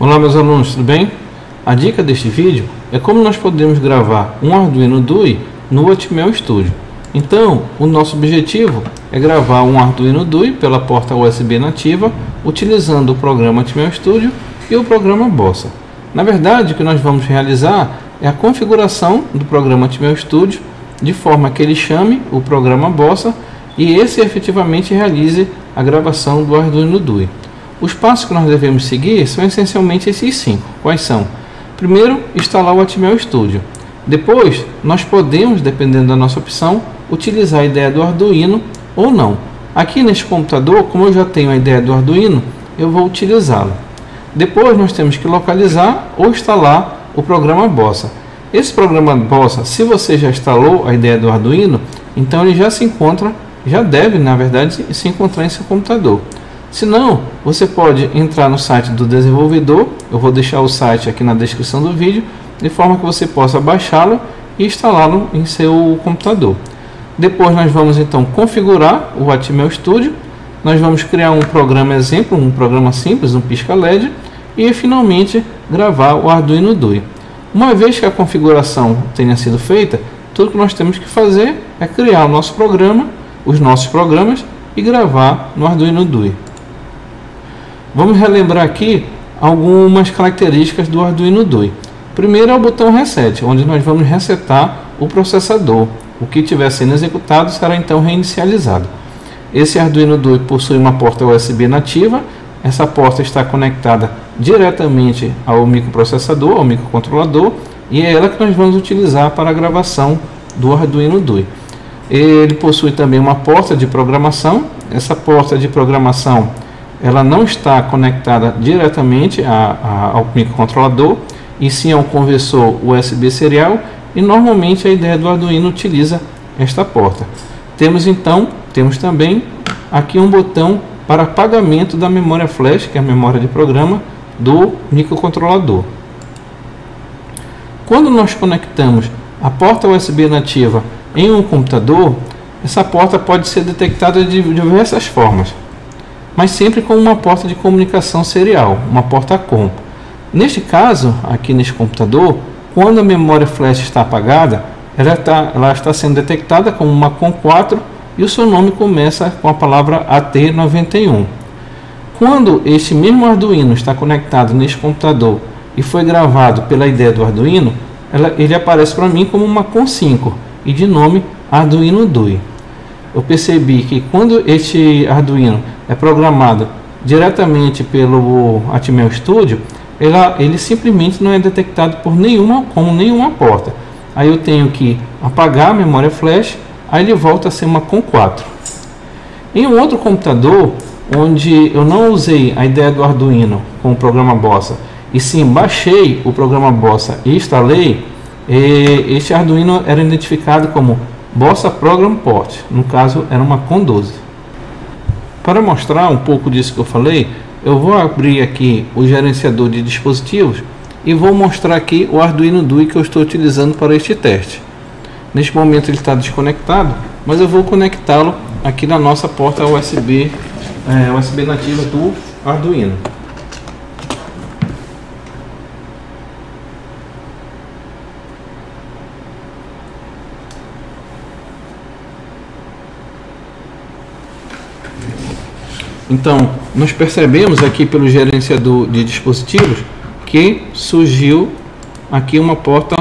Olá meus alunos, tudo bem? A dica deste vídeo é como nós podemos gravar um Arduino DUI no Atmel Studio. Então, o nosso objetivo é gravar um Arduino DUI pela porta USB nativa, utilizando o programa Atmel Studio e o programa Bossa. Na verdade, o que nós vamos realizar é a configuração do programa Atmel Studio, de forma que ele chame o programa Bossa e esse efetivamente realize a gravação do Arduino DUI. Os passos que nós devemos seguir são essencialmente esses 5. Quais são? Primeiro, instalar o Atmel Studio. Depois, nós podemos, dependendo da nossa opção, utilizar a ideia do Arduino ou não. Aqui neste computador, como eu já tenho a ideia do Arduino, eu vou utilizá-lo. Depois, nós temos que localizar ou instalar o programa Bossa. Esse programa Bossa, se você já instalou a ideia do Arduino, então ele já deve, na verdade, se encontrar em seu computador. Se não, você pode entrar no site do desenvolvedor, eu vou deixar o site aqui na descrição do vídeo, de forma que você possa baixá-lo e instalá-lo em seu computador. Depois nós vamos então configurar o Atmel Studio, nós vamos criar um programa exemplo, um programa simples, um pisca-LED, e finalmente gravar o Arduino DUI. Uma vez que a configuração tenha sido feita, tudo que nós temos que fazer é criar o nosso programa, os nossos programas e gravar no Arduino DUI. Vamos relembrar aqui algumas características do Arduino DUI. Primeiro é o botão Reset, onde nós vamos resetar o processador. O que estiver sendo executado será então reinicializado. Esse Arduino DUI possui uma porta USB nativa. Essa porta está conectada diretamente ao microprocessador, ao microcontrolador, e é ela que nós vamos utilizar para a gravação do Arduino DUI. Ele possui também uma porta de programação. Essa porta de programação ela não está conectada diretamente ao microcontrolador, e sim ao conversor USB serial, e normalmente a ideia do Arduino utiliza esta porta. Temos também aqui um botão para apagamento da memória flash, que é a memória de programa do microcontrolador. Quando nós conectamos a porta USB nativa em um computador, essa porta pode ser detectada de diversas formas, mas sempre com uma porta de comunicação serial, uma porta COM. Neste caso, aqui neste computador, quando a memória flash está apagada, ela está sendo detectada como uma COM4 e o seu nome começa com a palavra AT91. Quando este mesmo Arduino está conectado neste computador e foi gravado pela ideia do Arduino, ele aparece para mim como uma COM5 e de nome Arduino DUI. Eu percebi que quando este Arduino é programado diretamente pelo Atmel Studio, ele simplesmente não é detectado por nenhuma porta. Aí eu tenho que apagar a memória flash, aí ele volta a ser uma COM4. Em um outro computador, onde eu não usei a ideia do Arduino com o programa Bossa, e sim baixei o programa Bossa e instalei, este Arduino era identificado como Bossa Program Port, no caso era uma COM12. Para mostrar um pouco disso que eu falei, eu vou abrir aqui o gerenciador de dispositivos e vou mostrar aqui o Arduino DUI que eu estou utilizando para este teste. Neste momento ele está desconectado, mas eu vou conectá-lo aqui na nossa porta USB nativa do Arduino. Então, nós percebemos aqui pelo gerenciador de dispositivos que surgiu aqui uma porta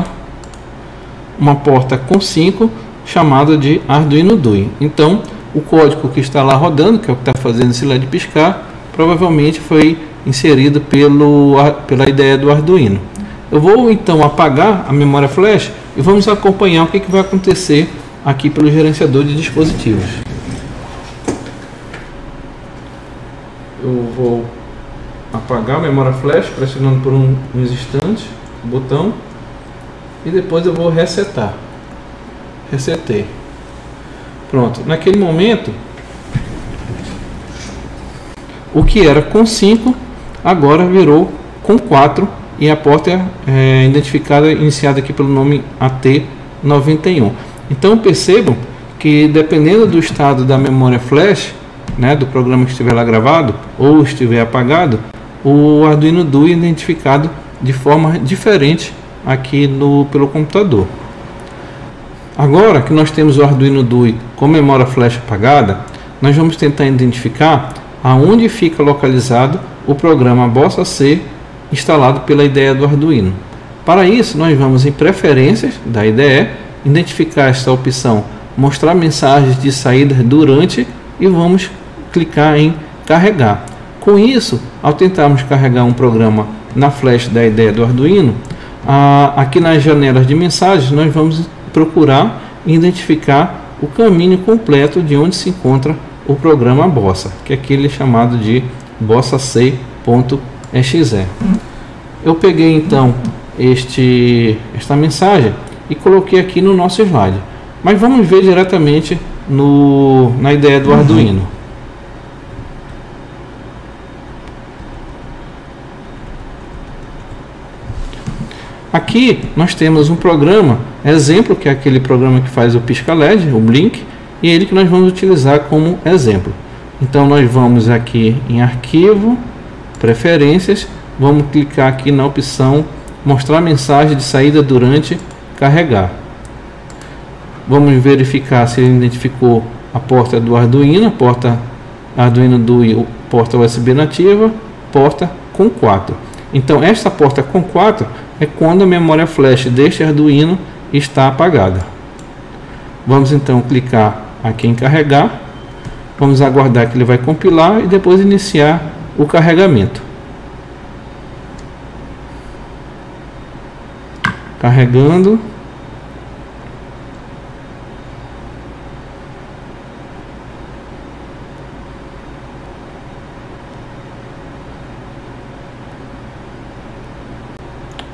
COM5 chamada de Arduino DUI. Então, o código que está lá rodando, que é o que está fazendo esse LED piscar, provavelmente foi inserido pela ideia do Arduino. Eu vou então apagar a memória flash e vamos acompanhar o que vai acontecer aqui pelo gerenciador de dispositivos. Eu vou apagar a memória flash pressionando por uns instantes o botão e depois eu vou resetar. Resetei. Pronto. Naquele momento, o que era COM5 agora virou COM4 e a porta é iniciada aqui pelo nome AT91. Então percebam que dependendo do estado da memória flash, do programa que estiver lá gravado ou estiver apagado, o Arduino DUI identificado de forma diferente aqui pelo computador. Agora que nós temos o Arduino DUI com memória flash apagada, nós vamos tentar identificar aonde fica localizado o programa Bossa C instalado pela IDE do Arduino. Para isso, nós vamos em Preferências da IDE, identificar esta opção Mostrar mensagens de saída durante e vamos clicar em Carregar. Com isso, ao tentarmos carregar um programa na flash da IDE do Arduino, aqui nas janelas de mensagens nós vamos procurar identificar o caminho completo de onde se encontra o programa Bossa, que é aquele chamado de bossac.exe. Eu peguei então esta mensagem e coloquei aqui no nosso slide, mas vamos ver diretamente na IDE do Arduino. Aqui nós temos um programa exemplo, que é aquele programa que faz o pisca-LED, o Blink, e é ele que nós vamos utilizar como exemplo. Então nós vamos aqui em Arquivo, Preferências, vamos clicar aqui na opção Mostrar mensagem de saída durante carregar. Vamos verificar se ele identificou a porta do Arduino, a porta Arduino DUI, porta USB nativa, porta com 4. Então esta porta com 4 é quando a memória flash deste Arduino está apagada. Vamos então clicar aqui em Carregar. Vamos aguardar que ele vai compilar e depois iniciar o carregamento. Carregando.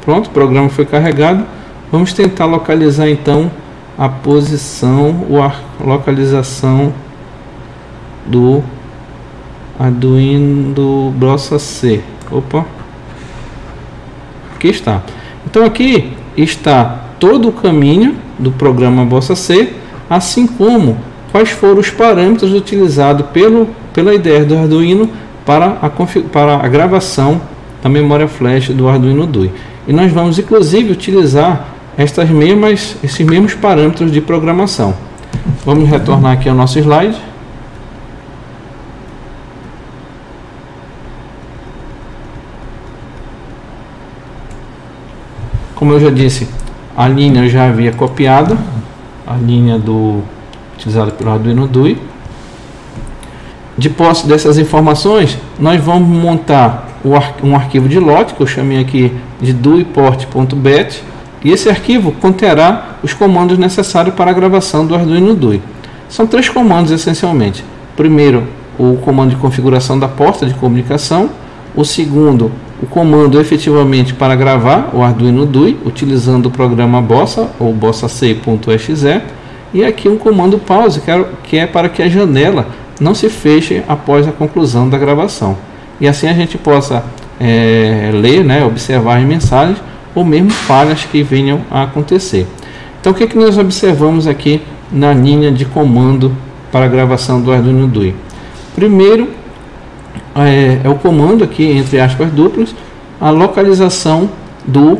Pronto, o programa foi carregado. Vamos tentar localizar então a posição ou a localização do Arduino do Bossa C. Opa, aqui está. Então aqui está todo o caminho do programa Bossa C, assim como quais foram os parâmetros utilizados pela IDE do Arduino para a gravação da memória flash do Arduino DUI. E nós vamos inclusive utilizar esses mesmos parâmetros de programação. Vamos retornar aqui ao nosso slide. Como eu já disse, a linha eu já havia copiado, a linha utilizada pelo Arduino DUI. De posse dessas informações, nós vamos montar um arquivo de lote, que eu chamei aqui de duiport.bat, e esse arquivo conterá os comandos necessários para a gravação do Arduino DUI. São 3 comandos essencialmente. Primeiro, o comando de configuração da porta de comunicação. O segundo, o comando efetivamente para gravar o Arduino DUI, utilizando o programa Bossa ou bossac.exe. E aqui um comando pause, que é para que a janela não se feche após a conclusão da gravação. E assim a gente possa ler, observar as mensagens ou mesmo falhas que venham a acontecer. Então o que nós observamos aqui na linha de comando para a gravação do Arduino DUI? Primeiro é o comando aqui, entre aspas duplas, a localização do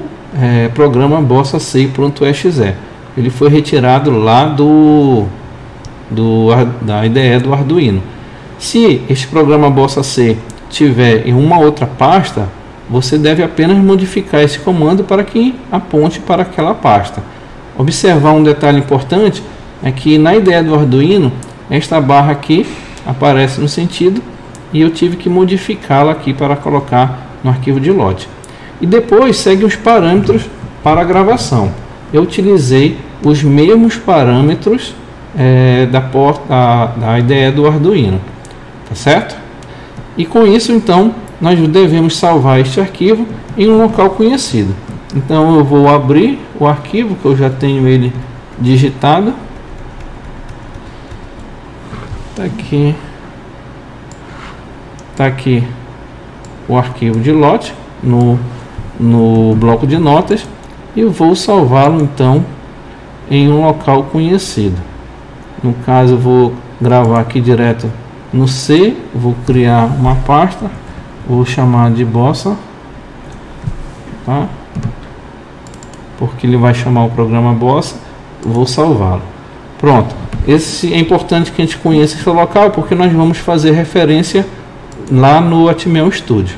programa bossac.exe. Ele foi retirado lá da IDE do Arduino. Se este programa Bossa C tiver em uma outra pasta, você deve apenas modificar esse comando para que aponte para aquela pasta. Observar um detalhe importante é que na IDE do Arduino, esta barra aqui aparece no sentido e eu tive que modificá-la aqui para colocar no arquivo de lote. E depois segue os parâmetros para a gravação. Eu utilizei os mesmos parâmetros da porta da IDE do Arduino, tá certo? E com isso então nós devemos salvar este arquivo em um local conhecido. Então eu vou abrir o arquivo, que eu já tenho ele digitado. Tá aqui o arquivo de lote no bloco de notas, e eu vou salvá-lo então em um local conhecido. No caso eu vou gravar aqui direto no C, vou criar uma pasta vou chamar de bossa, tá? Porque ele vai chamar o programa bossa. Vou salvá-lo. Pronto. Esse é importante que a gente conheça esse local, porque nós vamos fazer referência lá no Atmel Studio.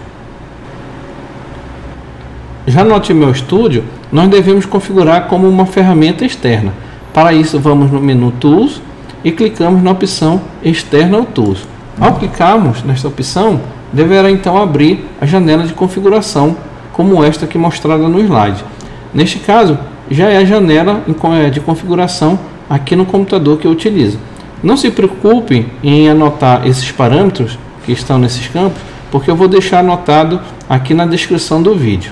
Já no Atmel Studio, nós devemos configurar como uma ferramenta externa. Para isso, vamos no menu Tools e clicamos na opção External Tools. Ao clicarmos nesta opção, deverá então abrir a janela de configuração, como esta aqui mostrada no slide. Neste caso, já é a janela de configuração aqui no computador que eu utilizo. Não se preocupe em anotar esses parâmetros que estão nesses campos, porque eu vou deixar anotado aqui na descrição do vídeo.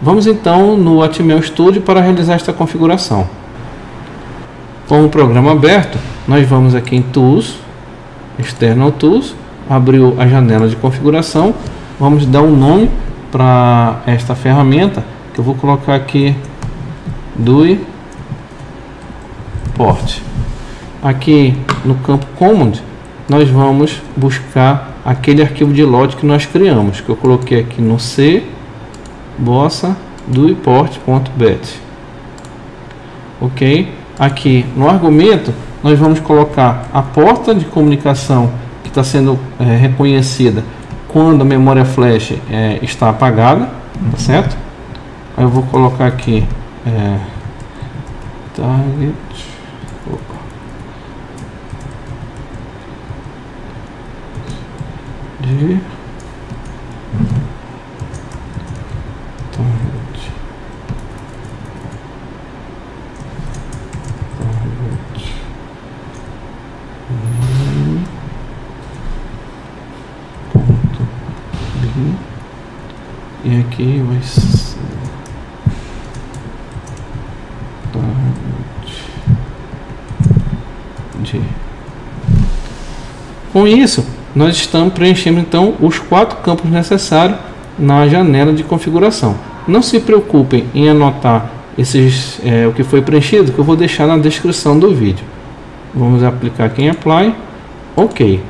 Vamos então no Atmel Studio para realizar esta configuração. Com o programa aberto, nós vamos aqui em Tools, External Tools, abriu a janela de configuração. Vamos dar um nome para esta ferramenta, que eu vou colocar aqui DUI Port. Aqui no campo Command, nós vamos buscar aquele arquivo de lote que nós criamos, que eu coloquei aqui no C bossa duiport.bat. Ok? Aqui no argumento nós vamos colocar a porta de comunicação que está sendo reconhecida quando a memória flash está apagada, tá certo? Aí eu vou colocar aqui target de e aqui vai ser de. Com isso, nós estamos preenchendo então os 4 campos necessários na janela de configuração. Não se preocupem em anotar o que foi preenchido, que eu vou deixar na descrição do vídeo. Vamos aplicar aqui em Apply, OK.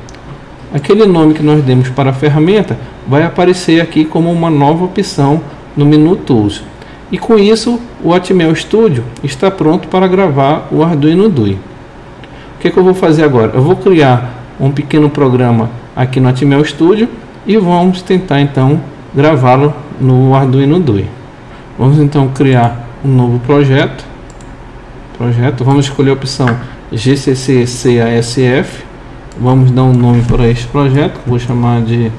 Aquele nome que nós demos para a ferramenta vai aparecer aqui como uma nova opção no menu Tools. E com isso, o Atmel Studio está pronto para gravar o Arduino DUI. O que eu vou fazer agora? Eu vou criar um pequeno programa aqui no Atmel Studio e vamos tentar então gravá-lo no Arduino DUI. Vamos então criar um novo projeto. Vamos escolher a opção GCC CASF. Vamos dar um nome para este projeto, vou chamar de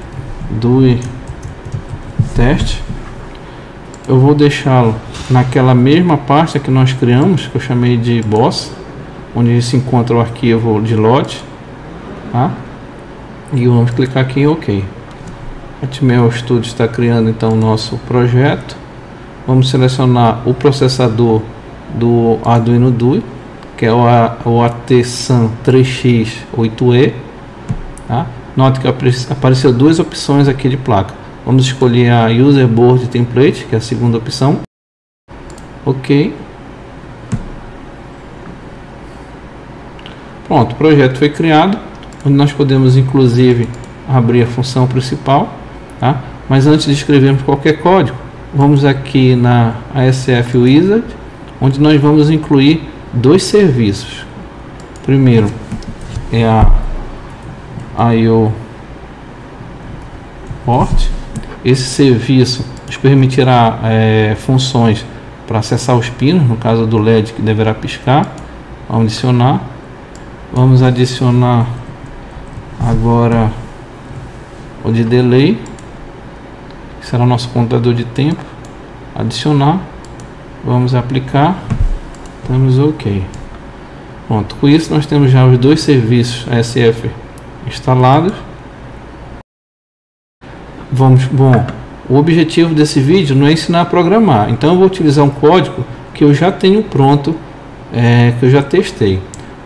DUI Test. Eu vou deixá-lo naquela mesma pasta que nós criamos, que eu chamei de boss, onde se encontra o arquivo de lote, tá? E vamos clicar aqui em OK. O Atmel Studio está criando então o nosso projeto. Vamos selecionar o processador do Arduino DUI, que é o ATSAM 3X8E, tá? Note que apareceu 2 opções aqui de placa. Vamos escolher a User Board Template, que é a segunda opção. OK. Pronto, o projeto foi criado, onde nós podemos inclusive abrir a função principal, tá? Mas antes de escrevermos qualquer código, vamos aqui na ASF Wizard, onde nós vamos incluir 2 serviços. Primeiro é a IO Port. Esse serviço nos permitirá funções para acessar os pinos, no caso do LED que deverá piscar. Vamos adicionar. Vamos adicionar agora o de delay, que será o nosso contador de tempo. Adicionar. Vamos aplicar. Estamos OK. Pronto, com isso nós temos já os 2 serviços ASF instalados. Bom, o objetivo desse vídeo não é ensinar a programar, então eu vou utilizar um código que eu já tenho pronto, que eu já testei.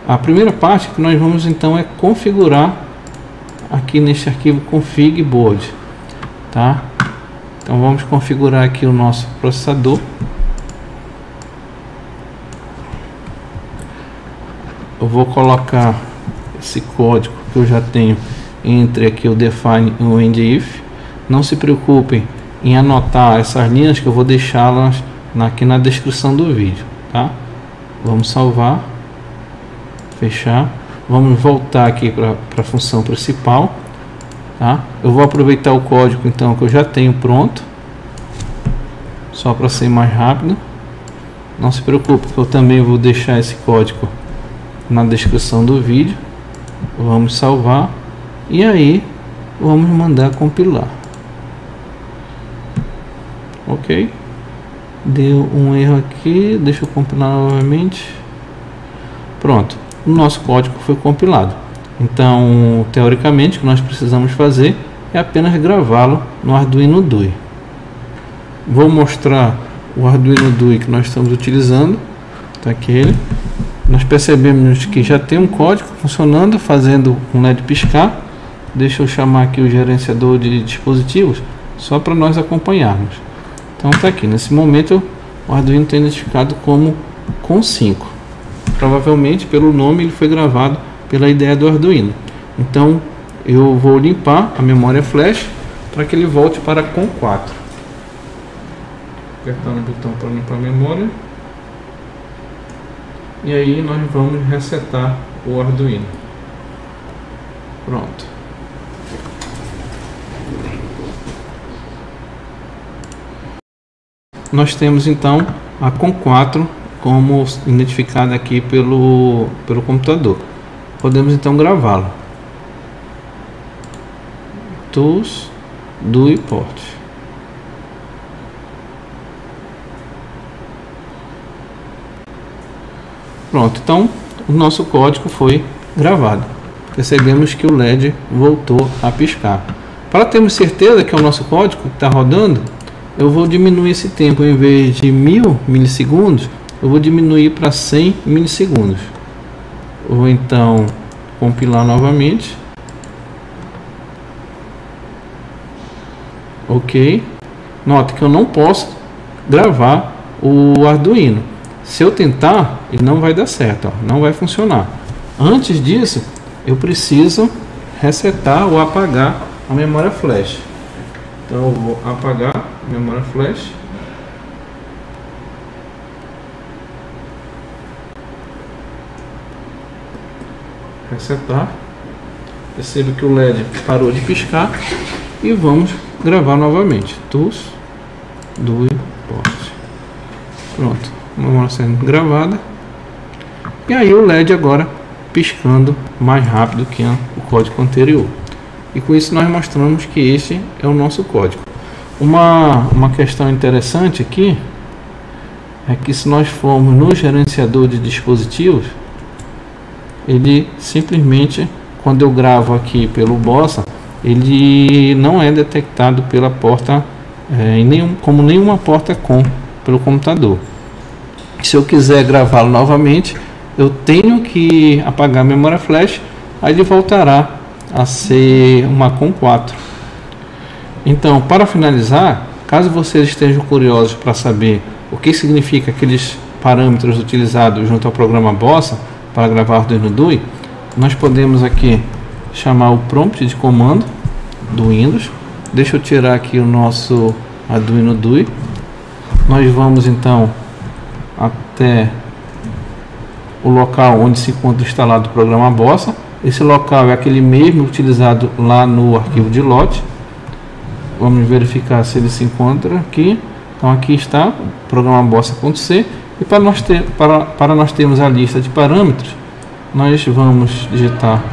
A primeira parte que nós vamos então é configurar aqui neste arquivo config board, tá? Então vamos configurar aqui o nosso processador. Eu vou colocar esse código que eu já tenho entre aqui o define e o end if. não se preocupem em anotar essas linhas, que eu vou deixá-las aqui na descrição do vídeo, tá? Vamos salvar, fechar, vamos voltar aqui para a função principal, tá? Eu vou aproveitar o código então que eu já tenho pronto, só para ser mais rápido. Não se preocupe que eu também vou deixar esse código na descrição do vídeo. Vamos salvar e aí vamos mandar compilar. Ok, deu um erro aqui, deixa eu compilar novamente. Pronto, o nosso código foi compilado. Então, teoricamente, o que nós precisamos fazer é apenas gravá-lo no Arduino DUI. Vou mostrar o Arduino DUI que nós estamos utilizando. Tá aqui ele. Nós percebemos que já tem um código funcionando, fazendo um LED piscar. Deixa eu chamar aqui o gerenciador de dispositivos, só para nós acompanharmos. Então tá aqui, nesse momento o Arduino está identificado como COM5. Provavelmente pelo nome ele foi gravado pela ideia do Arduino. Então eu vou limpar a memória flash para que ele volte para COM4. Apertar no botão para limpar a memória. E aí nós vamos resetar o Arduino. Pronto. Nós temos então a COM4 como identificada aqui pelo computador. Podemos então gravá-lo. Tools, DUI Port. Pronto, então o nosso código foi gravado. Percebemos que o LED voltou a piscar. Para termos certeza que é o nosso código que está rodando, eu vou diminuir esse tempo. Em vez de 1000 milissegundos, eu vou diminuir para 100 milissegundos. Vou então compilar novamente. Ok. Note que eu não posso gravar o Arduino. Se eu tentar, ele não vai dar certo, ó, não vai funcionar. Antes disso, eu preciso resetar ou apagar a memória flash. Então eu vou apagar a memória flash. Resetar. Percebo que o LED parou de piscar e vamos gravar novamente. Tools, DUI Port. Pronto, a memória sendo gravada. E aí o LED agora piscando mais rápido que o código anterior. E com isso nós mostramos que este é o nosso código. Uma questão interessante aqui é que se nós formos no gerenciador de dispositivos, ele simplesmente, quando eu gravo aqui pelo Bossa, ele não é detectado pela porta, como nenhuma porta COM pelo computador. Se eu quiser gravá-lo novamente, eu tenho que apagar a memória flash, aí ele voltará a ser uma COM4. Então, para finalizar, caso vocês estejam curiosos para saber o que significa aqueles parâmetros utilizados junto ao programa Bossa para gravar Arduino DUI, nós podemos aqui chamar o prompt de comando do Windows. Deixa eu tirar aqui o nosso Arduino DUI. Nós vamos então até o local onde se encontra instalado o programa Bossa. Esse local é aquele mesmo utilizado lá no arquivo de lote. Vamos verificar se ele se encontra aqui. Então aqui está o programa Bossa.c. E para nós termos a lista de parâmetros, nós vamos digitar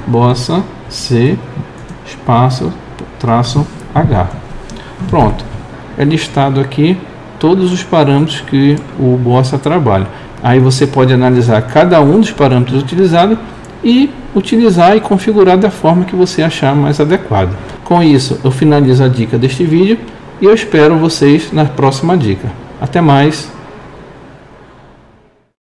Bossa C espaço traço H. Pronto, é listado aqui todos os parâmetros que o Bossa trabalha. Aí você pode analisar cada um dos parâmetros utilizados e utilizar e configurar da forma que você achar mais adequada. Com isso, eu finalizo a dica deste vídeo e eu espero vocês na próxima dica. Até mais!